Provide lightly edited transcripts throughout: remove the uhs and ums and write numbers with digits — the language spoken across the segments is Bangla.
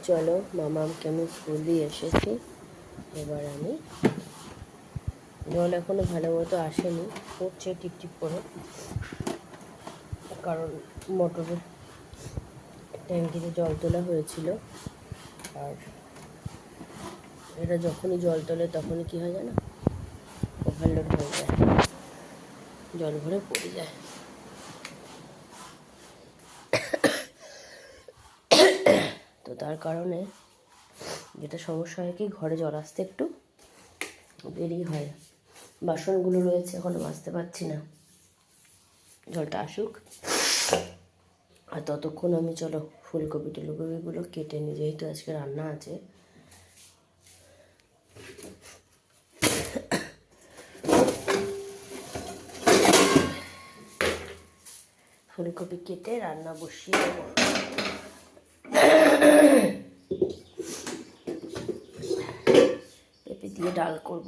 চলো মামাকে আমি স্কুল দিয়ে এসেছি। এবার আমি জল এখনো ভালো মতো আসেনি, পড়ছে টিপটিপ করে, কারণ মোটরের ট্যাঙ্কিতে জল তোলা হয়েছিল। আর এটা যখনই জল তোলে তখনই কী হয় জানো, ওভারলোড হয়ে যায়, জল ভরে পড়ে যায়। তো তার কারণে যেটা সমস্যা হয় কি, ঘরে জল আসতে একটু দেরি হয়। বাসনগুলো রয়েছে, এখনও মাজতে পারছি না, জলটা আসুক। আর ততক্ষণ আমি চলো ফুলকপি টুলকপিগুলো কেটে নিই, যেহেতু আজকে রান্না আছে। ফুলকপি কেটে রান্না বসিয়ে দেবো। পেঁপে দিয়ে ডাল করব।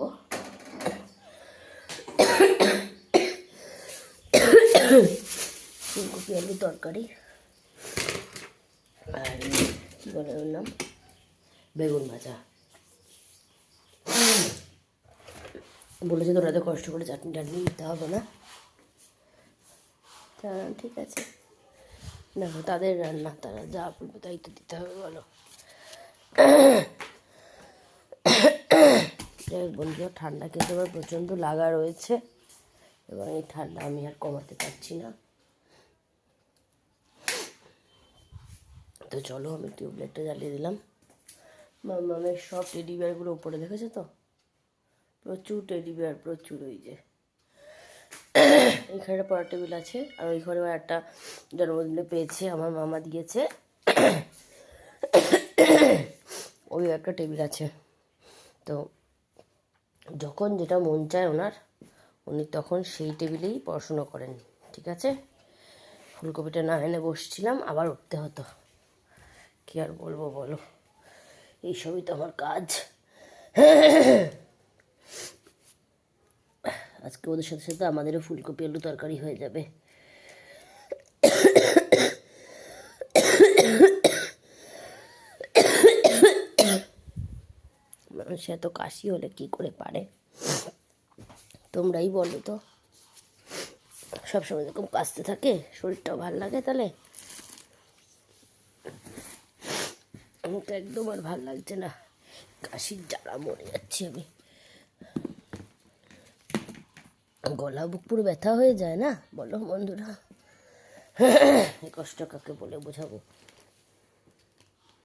ফুলকপি আলু তরকারি, আর কী বলে ওর নাম, বেগুন ভাজা। বলেছে তোরা তো কষ্ট করে চাটনি টাটনি দিতে হবে না। ঠিক আছে, দেখো তাদের রান্না, তারা যা বলবে তাই তো দিতে হবে, বলো। যাই হোক বন্ধুরা, ঠান্ডা কিন্তু আমার প্রচণ্ড লাগা রয়েছে, এবং এই ঠান্ডা আমি আর কমাতে পারছি না। তো চলো আমি টিউবলাইটটা জ্বালিয়ে দিলাম। মামের সব টেডি বিয়ারগুলো উপরে দেখেছো তো, প্রচুর টেডি বিয়ার, প্রচুর। ওই যে এইখানে পড়ার টেবিল আছে, আর ওইখানে একটা জন্মদিনে পেয়েছে, আমার মামা দিয়েছে, ওই একটা টেবিল আছে। তো যখন যেটা মন চায় ওনার, উনি তখন সেই টেবিলেই পড়াশুনো করেন, ঠিক আছে। ফুলকপিটা না এনে বসছিলাম, আবার উঠতে হতো, কী আর বলবো বলো, এইসবই তো আমার কাজ। আজকে ওদের সাথে সাথে আমাদেরও ফুলকপি আলু তরকারি হয়ে যাবে। সে এত কাশি হলে কি করে পারে, তোমরাই বলো তো। সবসময় এরকম কাশতে থাকে, শরীরটাও ভালো লাগে তাহলে? আমি তো একদম আর ভাল লাগছে না, কাশির জ্বালা মরে যাচ্ছি আমি। গলা বুক পুরো ব্যথা হয়ে যায় না, বলো বন্ধুরা। এই কষ্ট কাকে বলে বোঝাবো।